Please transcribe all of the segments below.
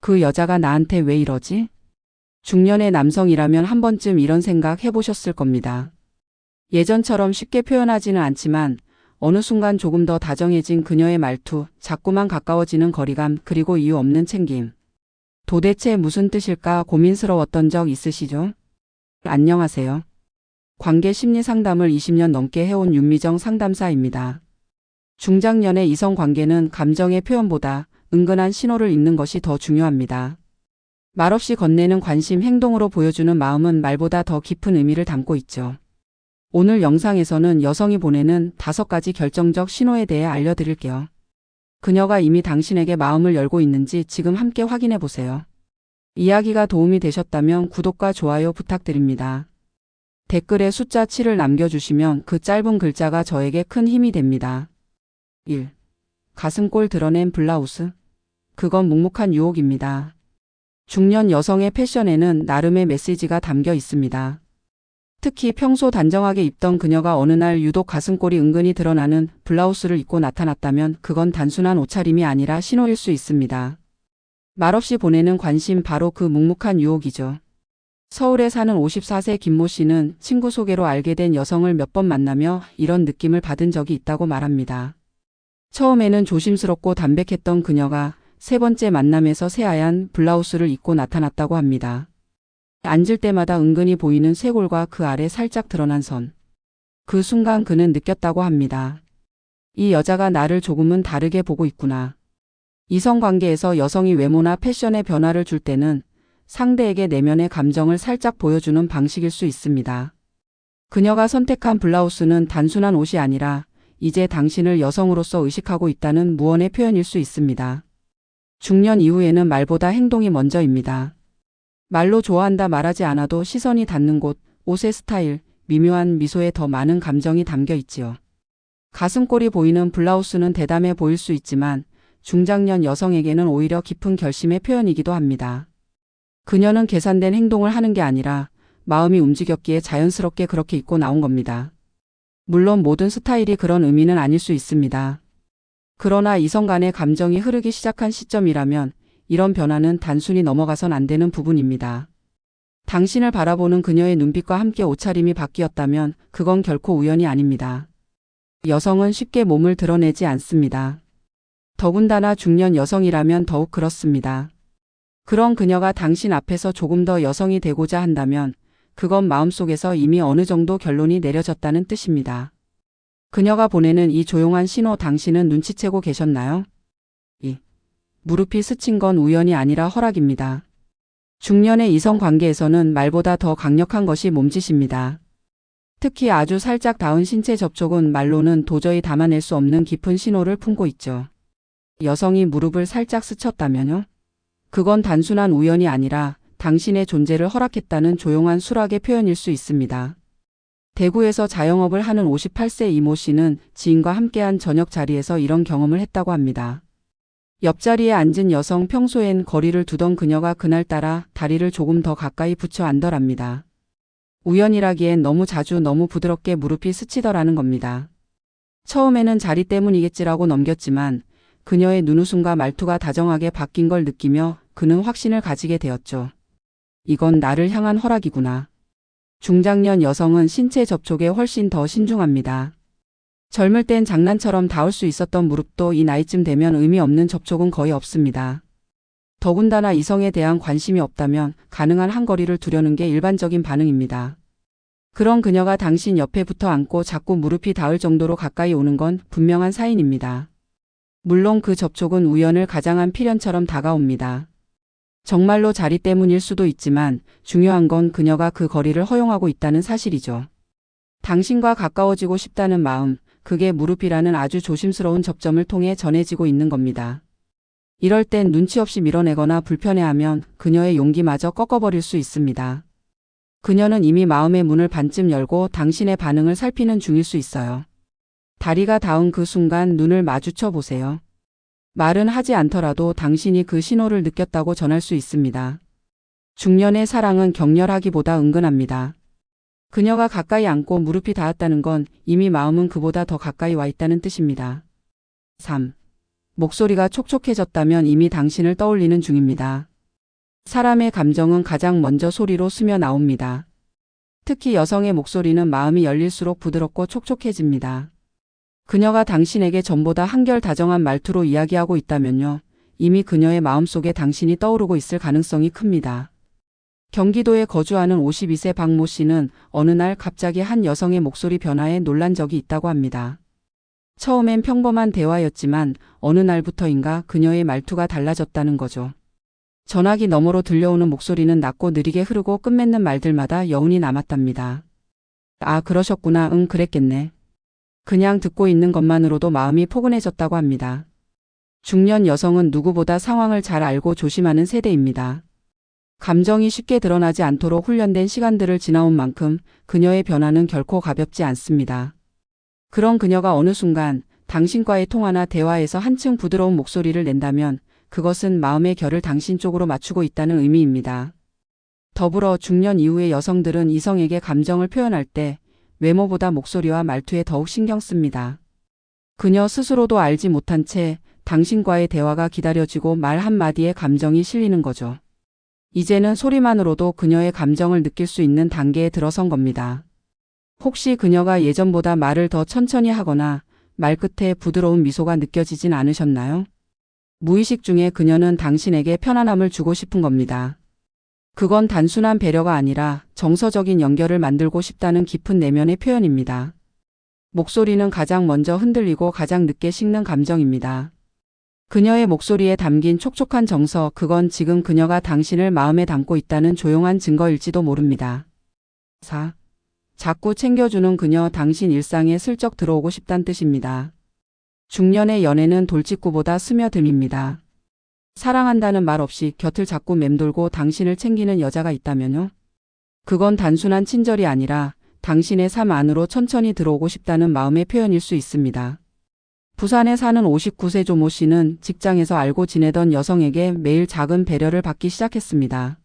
그 여자가 나한테 왜 이러지? 중년의 남성이라면 한 번쯤 이런 생각 해보셨을 겁니다. 예전처럼 쉽게 표현하지는 않지만 어느 순간 조금 더 다정해진 그녀의 말투, 자꾸만 가까워지는 거리감, 그리고 이유 없는 챙김. 도대체 무슨 뜻일까 고민스러웠던 적 있으시죠? 안녕하세요. 관계 심리 상담을 20년 넘게 해온 윤미정 상담사입니다. 중장년의 이성 관계는 감정의 표현보다 은근한 신호를 읽는 것이 더 중요합니다. 말없이 건네는 관심, 행동으로 보여주는 마음은 말보다 더 깊은 의미를 담고 있죠. 오늘 영상에서는 여성이 보내는 5가지 결정적 신호에 대해 알려드릴게요. 그녀가 이미 당신에게 마음을 열고 있는지 지금 함께 확인해 보세요. 이야기가 도움이 되셨다면 구독과 좋아요 부탁드립니다. 댓글에 숫자 7을 남겨주시면 그 짧은 글자가 저에게 큰 힘이 됩니다. 1. 가슴골 드러낸 블라우스. 그건 묵묵한 유혹입니다. 중년 여성의 패션에는 나름의 메시지가 담겨 있습니다. 특히 평소 단정하게 입던 그녀가 어느 날 유독 가슴골이 은근히 드러나는 블라우스를 입고 나타났다면 그건 단순한 옷차림이 아니라 신호일 수 있습니다. 말없이 보내는 관심, 바로 그 묵묵한 유혹이죠. 서울에 사는 54세 김모 씨는 친구 소개로 알게 된 여성을 몇 번 만나며 이런 느낌을 받은 적이 있다고 말합니다. 처음에는 조심스럽고 담백했던 그녀가 3번째 만남에서 새하얀 블라우스를 입고 나타났다고 합니다. 앉을 때마다 은근히 보이는 쇄골과 그 아래 살짝 드러난 선. 그 순간 그는 느꼈다고 합니다. 이 여자가 나를 조금은 다르게 보고 있구나. 이성관계에서 여성이 외모나 패션에 변화를 줄 때는 상대에게 내면의 감정을 살짝 보여주는 방식일 수 있습니다. 그녀가 선택한 블라우스는 단순한 옷이 아니라 이제 당신을 여성으로서 의식하고 있다는 무언의 표현일 수 있습니다. 중년 이후에는 말보다 행동이 먼저입니다. 말로 좋아한다 말하지 않아도 시선이 닿는 곳, 옷의 스타일, 미묘한 미소에 더 많은 감정이 담겨 있지요. 가슴골이 보이는 블라우스는 대담해 보일 수 있지만 중장년 여성에게는 오히려 깊은 결심의 표현이기도 합니다. 그녀는 계산된 행동을 하는 게 아니라 마음이 움직였기에 자연스럽게 그렇게 입고 나온 겁니다. 물론 모든 스타일이 그런 의미는 아닐 수 있습니다. 그러나 이성 간의 감정이 흐르기 시작한 시점이라면 이런 변화는 단순히 넘어가선 안 되는 부분입니다. 당신을 바라보는 그녀의 눈빛과 함께 옷차림이 바뀌었다면 그건 결코 우연이 아닙니다. 여성은 쉽게 몸을 드러내지 않습니다. 더군다나 중년 여성이라면 더욱 그렇습니다. 그런 그녀가 당신 앞에서 조금 더 여성이 되고자 한다면 그건 마음속에서 이미 어느 정도 결론이 내려졌다는 뜻입니다. 그녀가 보내는 이 조용한 신호, 당신은 눈치채고 계셨나요? 2. 무릎이 스친 건 우연이 아니라 허락입니다. 중년의 이성 관계에서는 말보다 더 강력한 것이 몸짓입니다. 특히 아주 살짝 닿은 신체 접촉은 말로는 도저히 담아낼 수 없는 깊은 신호를 품고 있죠. 여성이 무릎을 살짝 스쳤다면요? 그건 단순한 우연이 아니라 당신의 존재를 허락했다는 조용한 수락의 표현일 수 있습니다. 대구에서 자영업을 하는 58세 이모 씨는 지인과 함께한 저녁 자리에서 이런 경험을 했다고 합니다. 옆자리에 앉은 여성, 평소엔 거리를 두던 그녀가 그날따라 다리를 조금 더 가까이 붙여 앉더랍니다. 우연이라기엔 너무 자주 너무 부드럽게 무릎이 스치더라는 겁니다. 처음에는 자리 때문이겠지라고 넘겼지만 그녀의 눈웃음과 말투가 다정하게 바뀐 걸 느끼며 그는 확신을 가지게 되었죠. 이건 나를 향한 허락이구나. 중장년 여성은 신체 접촉에 훨씬 더 신중합니다. 젊을 땐 장난처럼 닿을 수 있었던 무릎도 이 나이쯤 되면 의미 없는 접촉은 거의 없습니다. 더군다나 이성에 대한 관심이 없다면 가능한 한 거리를 두려는 게 일반적인 반응입니다. 그런 그녀가 당신 옆에 붙어 앉고 자꾸 무릎이 닿을 정도로 가까이 오는 건 분명한 사인입니다. 물론 그 접촉은 우연을 가장한 필연처럼 다가옵니다. 정말로 자리 때문일 수도 있지만 중요한 건 그녀가 그 거리를 허용하고 있다는 사실이죠. 당신과 가까워지고 싶다는 마음, 그게 무릎이라는 아주 조심스러운 접점을 통해 전해지고 있는 겁니다. 이럴 땐 눈치 없이 밀어내거나 불편해하면 그녀의 용기마저 꺾어버릴 수 있습니다. 그녀는 이미 마음의 문을 반쯤 열고 당신의 반응을 살피는 중일 수 있어요. 다리가 닿은 그 순간 눈을 마주쳐 보세요. 말은 하지 않더라도 당신이 그 신호를 느꼈다고 전할 수 있습니다. 중년의 사랑은 격렬하기보다 은근합니다. 그녀가 가까이 앉고 무릎이 닿았다는 건 이미 마음은 그보다 더 가까이 와 있다는 뜻입니다. 3. 목소리가 촉촉해졌다면 이미 당신을 떠올리는 중입니다. 사람의 감정은 가장 먼저 소리로 스며 나옵니다. 특히 여성의 목소리는 마음이 열릴수록 부드럽고 촉촉해집니다. 그녀가 당신에게 전보다 한결 다정한 말투로 이야기하고 있다면요. 이미 그녀의 마음속에 당신이 떠오르고 있을 가능성이 큽니다. 경기도에 거주하는 52세 박모 씨는 어느 날 갑자기 한 여성의 목소리 변화에 놀란 적이 있다고 합니다. 처음엔 평범한 대화였지만 어느 날부터인가 그녀의 말투가 달라졌다는 거죠. 전화기 너머로 들려오는 목소리는 낮고 느리게 흐르고 끝맺는 말들마다 여운이 남았답니다. 아, 그러셨구나. 응, 그랬겠네. 그냥 듣고 있는 것만으로도 마음이 포근해졌다고 합니다. 중년 여성은 누구보다 상황을 잘 알고 조심하는 세대입니다. 감정이 쉽게 드러나지 않도록 훈련된 시간들을 지나온 만큼 그녀의 변화는 결코 가볍지 않습니다. 그런 그녀가 어느 순간 당신과의 통화나 대화에서 한층 부드러운 목소리를 낸다면 그것은 마음의 결을 당신 쪽으로 맞추고 있다는 의미입니다. 더불어 중년 이후의 여성들은 이성에게 감정을 표현할 때 외모보다 목소리와 말투에 더욱 신경 씁니다. 그녀 스스로도 알지 못한 채 당신과의 대화가 기다려지고 말 한마디에 감정이 실리는 거죠. 이제는 소리만으로도 그녀의 감정을 느낄 수 있는 단계에 들어선 겁니다. 혹시 그녀가 예전보다 말을 더 천천히 하거나 말끝에 부드러운 미소가 느껴지진 않으셨나요? 무의식 중에 그녀는 당신에게 편안함을 주고 싶은 겁니다. 그건 단순한 배려가 아니라 정서적인 연결을 만들고 싶다는 깊은 내면의 표현입니다. 목소리는 가장 먼저 흔들리고 가장 늦게 식는 감정입니다. 그녀의 목소리에 담긴 촉촉한 정서, 그건 지금 그녀가 당신을 마음에 담고 있다는 조용한 증거일지도 모릅니다. 4. 자꾸 챙겨주는 그녀, 당신 일상에 슬쩍 들어오고 싶단 뜻입니다. 중년의 연애는 돌직구보다 스며듦입니다. 사랑한다는 말 없이 곁을 자꾸 맴돌고 당신을 챙기는 여자가 있다면요? 그건 단순한 친절이 아니라 당신의 삶 안으로 천천히 들어오고 싶다는 마음의 표현일 수 있습니다. 부산에 사는 59세 조모 씨는 직장에서 알고 지내던 여성에게 매일 작은 배려를 받기 시작했습니다.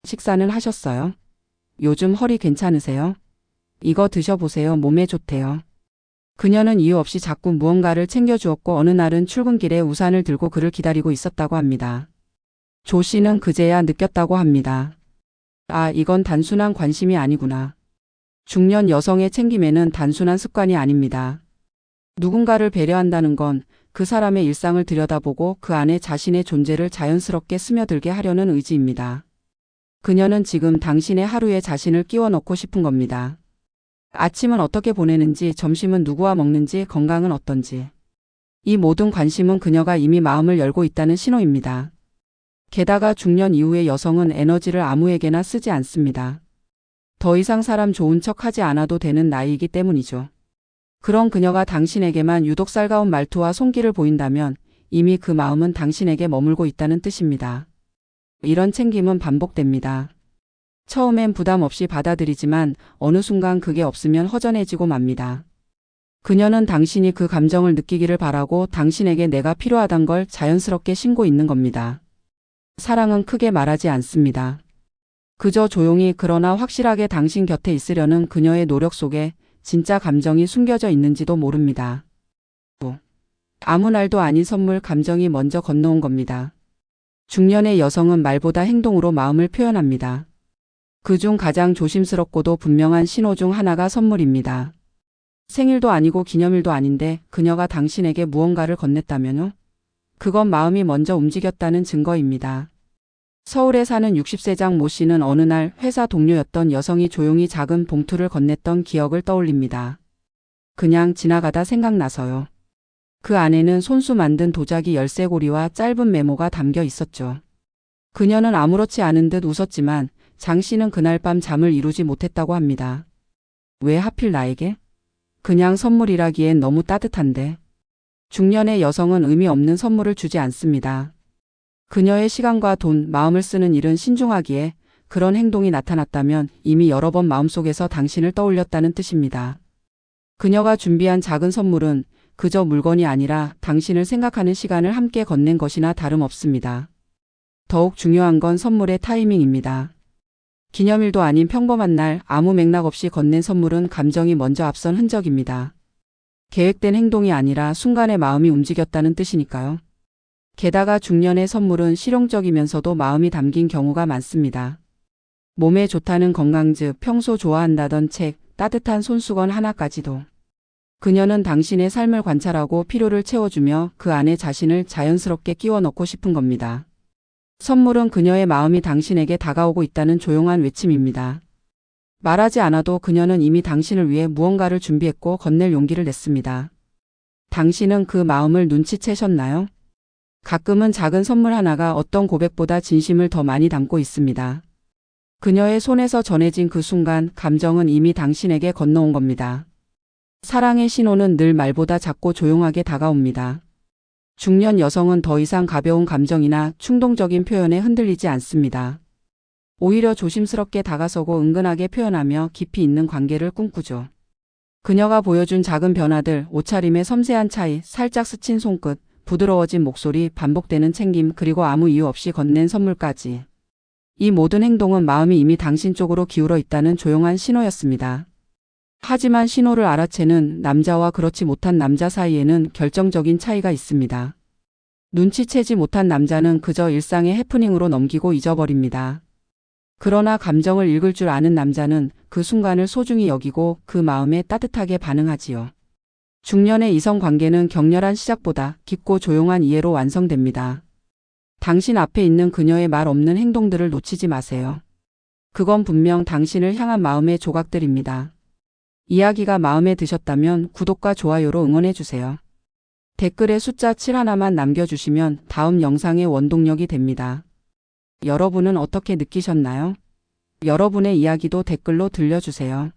식사는 하셨어요? 요즘 허리 괜찮으세요? 이거 드셔보세요. 몸에 좋대요. 그녀는 이유 없이 자꾸 무언가를 챙겨주었고 어느 날은 출근길에 우산을 들고 그를 기다리고 있었다고 합니다. 조 씨는 그제야 느꼈다고 합니다. 아, 이건 단순한 관심이 아니구나. 중년 여성의 챙김에는 단순한 습관이 아닙니다. 누군가를 배려한다는 건 그 사람의 일상을 들여다보고 그 안에 자신의 존재를 자연스럽게 스며들게 하려는 의지입니다. 그녀는 지금 당신의 하루에 자신을 끼워 넣고 싶은 겁니다. 아침은 어떻게 보내는지, 점심은 누구와 먹는지, 건강은 어떤지. 이 모든 관심은 그녀가 이미 마음을 열고 있다는 신호입니다. 게다가 중년 이후의 여성은 에너지를 아무에게나 쓰지 않습니다. 더 이상 사람 좋은 척 하지 않아도 되는 나이이기 때문이죠. 그런 그녀가 당신에게만 유독 살가운 말투와 손길을 보인다면 이미 그 마음은 당신에게 머물고 있다는 뜻입니다. 이런 챙김은 반복됩니다. 처음엔 부담 없이 받아들이지만 어느 순간 그게 없으면 허전해지고 맙니다. 그녀는 당신이 그 감정을 느끼기를 바라고 당신에게 내가 필요하단 걸 자연스럽게 신고 있는 겁니다. 사랑은 크게 말하지 않습니다. 그저 조용히 그러나 확실하게 당신 곁에 있으려는 그녀의 노력 속에 진짜 감정이 숨겨져 있는지도 모릅니다. 아무 날도 아닌 선물, 감정이 먼저 건너온 겁니다. 중년의 여성은 말보다 행동으로 마음을 표현합니다. 그중 가장 조심스럽고도 분명한 신호 중 하나가 선물입니다. 생일도 아니고 기념일도 아닌데 그녀가 당신에게 무언가를 건넸다면요? 그건 마음이 먼저 움직였다는 증거입니다. 서울에 사는 60세장 모 씨는 어느 날 회사 동료였던 여성이 조용히 작은 봉투를 건넸던 기억을 떠올립니다. 그냥 지나가다 생각나서요. 그 안에는 손수 만든 도자기 열쇠고리와 짧은 메모가 담겨 있었죠. 그녀는 아무렇지 않은 듯 웃었지만 장 씨는 그날 밤 잠을 이루지 못했다고 합니다. 왜 하필 나에게? 그냥 선물이라기엔 너무 따뜻한데. 중년의 여성은 의미 없는 선물을 주지 않습니다. 그녀의 시간과 돈, 마음을 쓰는 일은 신중하기에 그런 행동이 나타났다면 이미 여러 번 마음속에서 당신을 떠올렸다는 뜻입니다. 그녀가 준비한 작은 선물은 그저 물건이 아니라 당신을 생각하는 시간을 함께 건넨 것이나 다름없습니다. 더욱 중요한 건 선물의 타이밍입니다. 기념일도 아닌 평범한 날 아무 맥락 없이 건넨 선물은 감정이 먼저 앞선 흔적입니다. 계획된 행동이 아니라 순간의 마음이 움직였다는 뜻이니까요. 게다가 중년의 선물은 실용적이면서도 마음이 담긴 경우가 많습니다. 몸에 좋다는 건강즙, 평소 좋아한다던 책, 따뜻한 손수건 하나까지도. 그녀는 당신의 삶을 관찰하고 필요를 채워주며 그 안에 자신을 자연스럽게 끼워 넣고 싶은 겁니다. 선물은 그녀의 마음이 당신에게 다가오고 있다는 조용한 외침입니다. 말하지 않아도 그녀는 이미 당신을 위해 무언가를 준비했고 건넬 용기를 냈습니다. 당신은 그 마음을 눈치채셨나요? 가끔은 작은 선물 하나가 어떤 고백보다 진심을 더 많이 담고 있습니다. 그녀의 손에서 전해진 그 순간 감정은 이미 당신에게 건너온 겁니다. 사랑의 신호는 늘 말보다 작고 조용하게 다가옵니다. 중년 여성은 더 이상 가벼운 감정이나 충동적인 표현에 흔들리지 않습니다. 오히려 조심스럽게 다가서고 은근하게 표현하며 깊이 있는 관계를 꿈꾸죠. 그녀가 보여준 작은 변화들, 옷차림의 섬세한 차이, 살짝 스친 손끝, 부드러워진 목소리, 반복되는 챙김, 그리고 아무 이유 없이 건넨 선물까지. 이 모든 행동은 마음이 이미 당신 쪽으로 기울어 있다는 조용한 신호였습니다. 하지만 신호를 알아채는 남자와 그렇지 못한 남자 사이에는 결정적인 차이가 있습니다. 눈치채지 못한 남자는 그저 일상의 해프닝으로 넘기고 잊어버립니다. 그러나 감정을 읽을 줄 아는 남자는 그 순간을 소중히 여기고 그 마음에 따뜻하게 반응하지요. 중년의 이성 관계는 격렬한 시작보다 깊고 조용한 이해로 완성됩니다. 당신 앞에 있는 그녀의 말 없는 행동들을 놓치지 마세요. 그건 분명 당신을 향한 마음의 조각들입니다. 이야기가 마음에 드셨다면 구독과 좋아요로 응원해주세요. 댓글에 숫자 7 하나만 남겨주시면 다음 영상의 원동력이 됩니다. 여러분은 어떻게 느끼셨나요? 여러분의 이야기도 댓글로 들려주세요.